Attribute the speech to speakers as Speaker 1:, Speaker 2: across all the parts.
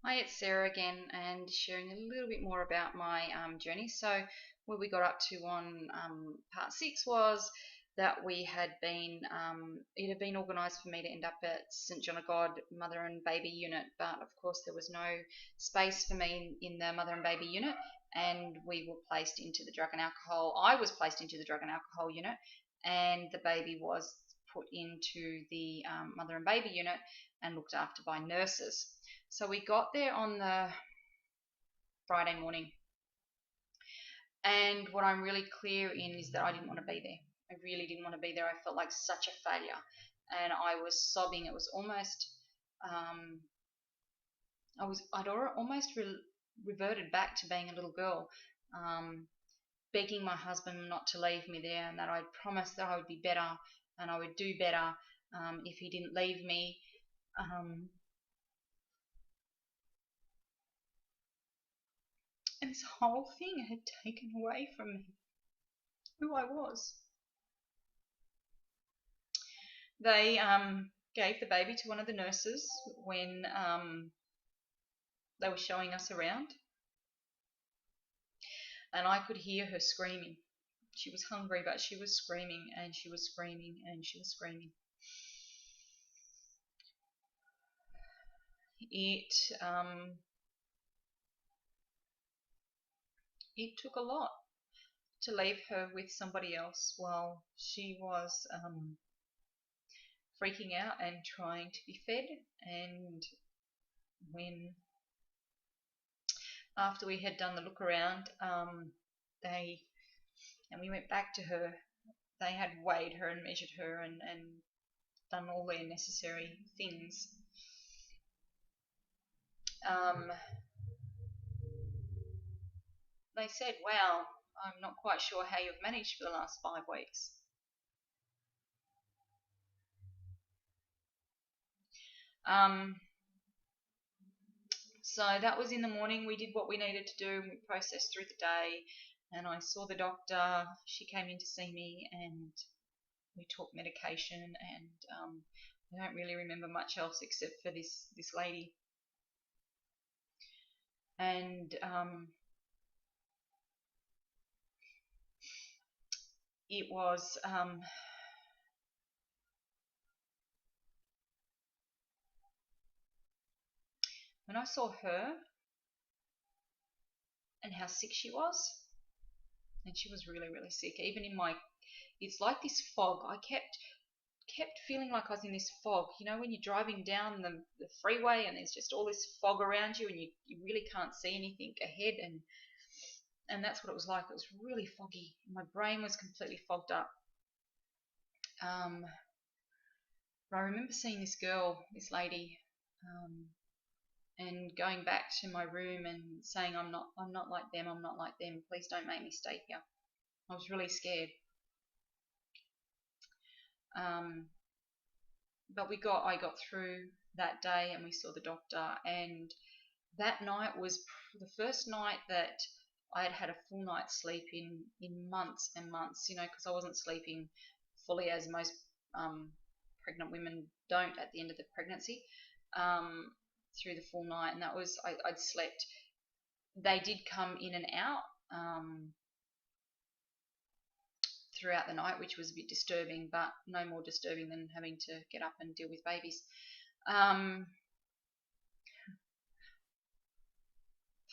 Speaker 1: Hi, it's Sarah again, and sharing a little bit more about my journey. So, where we got up to on part 6 was that we had been, it had been organised for me to end up at St John of God Mother and Baby Unit, but of course there was no space for me in the Mother and Baby Unit, and we were placed into the drug and alcohol. I was placed into the drug and alcohol unit, and the baby was put into the Mother and Baby Unit and looked after by nurses. So we got there on the Friday morning, and what I'm really clear in is that I didn't want to be there. I really didn't want to be there. I felt like such a failure, and I was sobbing. It was almost, I'd almost reverted back to being a little girl, um, begging my husband not to leave me there, and that I'd promised that I would be better and I would do better if he didn't leave me. Um, and this whole thing had taken away from me who I was. They gave the baby to one of the nurses when they were showing us around, and I could hear her screaming. She was hungry, but she was screaming and she was screaming and she was screaming. It it took a lot to leave her with somebody else while she was freaking out and trying to be fed. And when after we had done the look around, we went back to her. They had weighed her and measured her and done all their necessary things. They said, "Wow, I'm not quite sure how you've managed for the last 5 weeks." Um, so that was in the morning. We did what we needed to do, and we processed through the day. And I saw the doctor. She came in to see me, and we took medication. And I don't really remember much else except for this lady. And it was when I saw her and how sick she was, and she was really, really sick. Even in my, it's like this fog. I kept feeling like I was in this fog. You know, when you're driving down the freeway and there's just all this fog around you and you really can't see anything ahead, and that's what it was like. It was really foggy. My brain was completely fogged up. But I remember seeing this girl, this lady, and going back to my room and saying, I'm not like them. I'm not like them. Please don't make me stay here. I was really scared. But I got through that day, and we saw the doctor, and that night was the first night that I had had a full night's sleep in months and months, you know, because I wasn't sleeping fully as most pregnant women don't at the end of the pregnancy, through the full night. And that was, I'd slept. They did come in and out throughout the night, which was a bit disturbing, but no more disturbing than having to get up and deal with babies.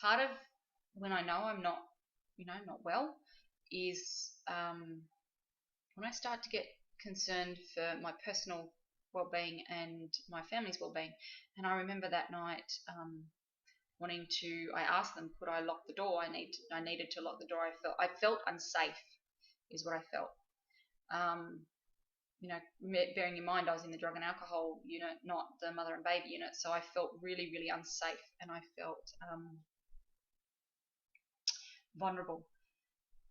Speaker 1: Part of when I know I'm not, not well, is when I start to get concerned for my personal well-being and my family's well-being. And I remember that night I asked them, could I lock the door? I needed to lock the door. I felt unsafe, is what I felt. Bearing in mind I was in the drug and alcohol unit, not the mother and baby unit, so I felt really, really unsafe, and I felt vulnerable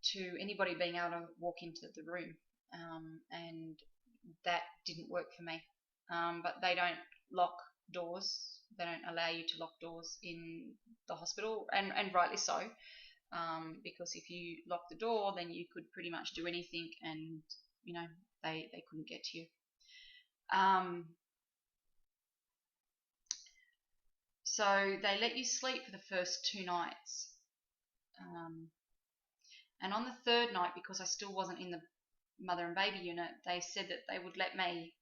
Speaker 1: to anybody being able to walk into the room, and that didn't work for me. But they don't lock doors. They don't allow you to lock doors in the hospital, and rightly so, because if you lock the door, then you could pretty much do anything, and they couldn't get to you. So they let you sleep for the first 2 nights. And on the third night, because I still wasn't in the mother and baby unit, they said that they would let me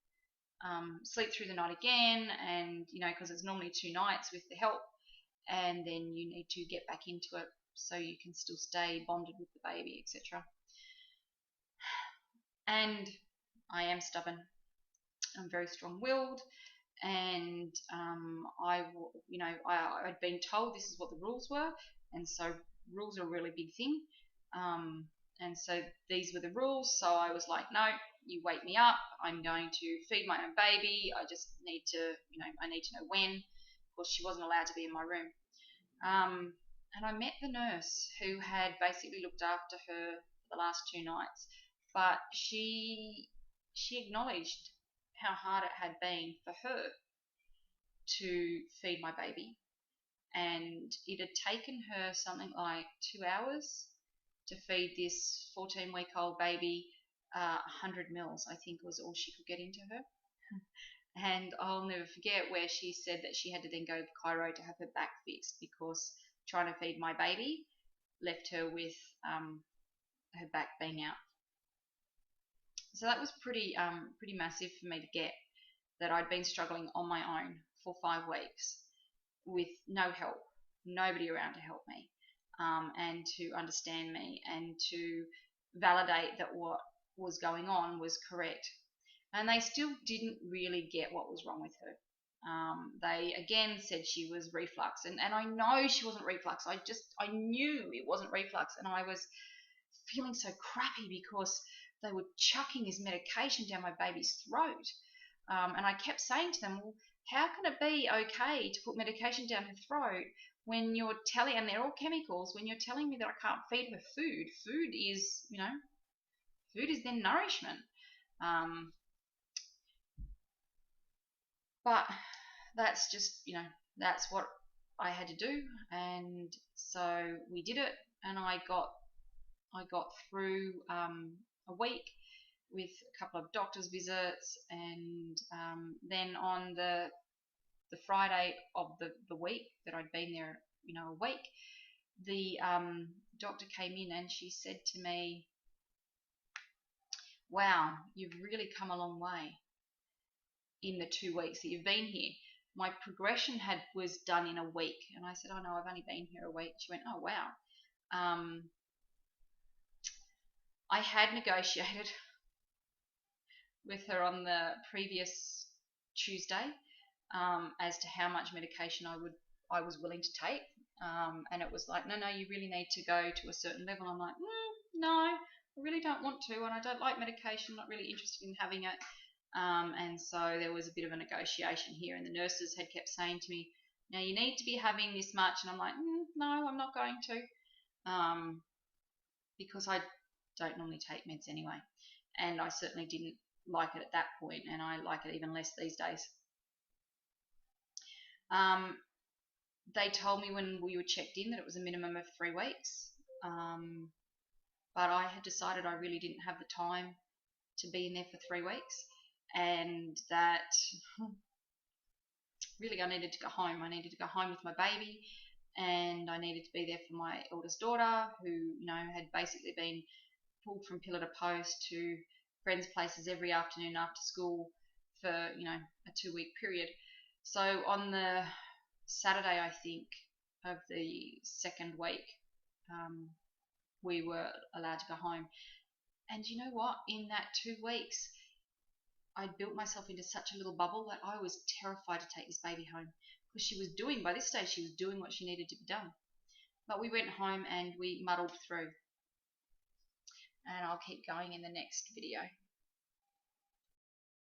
Speaker 1: sleep through the night again, and because it's normally 2 nights with the help, and then you need to get back into it so you can still stay bonded with the baby, etc. And I am stubborn. I'm very strong-willed, and I'd been told this is what the rules were, and so rules are a really big thing. And so these were the rules. So I was like, no, you wake me up. I'm going to feed my own baby. I just need to, I need to know when. Of course, she wasn't allowed to be in my room. And I met the nurse who had basically looked after her for the last 2 nights, but she acknowledged how hard it had been for her to feed my baby, and it had taken her something like 2 hours to feed this 14-week-old baby 100 mils, I think was all she could get into her. And I'll never forget where she said that she had to then go to Cairo to have her back fixed because trying to feed my baby left her with her back being out. So that was pretty massive for me to get, that I'd been struggling on my own for 5 weeks with no help, nobody around to help me, and to understand me and to validate that what was going on was correct. And they still didn't really get what was wrong with her. They again said she was reflux, and I know she wasn't reflux. I knew it wasn't reflux, and I was feeling so crappy because they were chucking this medication down my baby's throat. And I kept saying to them, well, how can it be okay to put medication down her throat when you're telling, and they're all chemicals, when you're telling me that I can't feed her food? Food is, food is then nourishment. But that's just, that's what I had to do. And so we did it, and I got through a week with a couple of doctor's visits, and then on the Friday of the week that I'd been there, a week, the doctor came in and she said to me, wow, you've really come a long way in the 2 weeks that you've been here. My progression was done in a week. And I said, oh no, I've only been here a week. She went, oh wow. I had negotiated with her on the previous Tuesday as to how much medication I was willing to take, and it was like, no, you really need to go to a certain level. I'm like, no, I really don't want to, and I don't like medication. I'm not really interested in having it. And so there was a bit of a negotiation here, and the nurses had kept saying to me, now you need to be having this much, and I'm like, no, I'm not going to, because I don't normally take meds anyway, and I certainly didn't like it at that point, and I like it even less these days. They told me when we were checked in that it was a minimum of 3 weeks, but I had decided I really didn't have the time to be in there for 3 weeks, and that really I needed to go home. I needed to go home with my baby, and I needed to be there for my eldest daughter, who had basically been pulled from pillar to post to friends' places every afternoon after school for a 2-week period. So on the Saturday, I think, of the second week, we were allowed to go home. And you know what? In that 2 weeks, I built myself into such a little bubble that I was terrified to take this baby home, because by this stage, she was doing what she needed to be done. But we went home and we muddled through. And I'll keep going in the next video.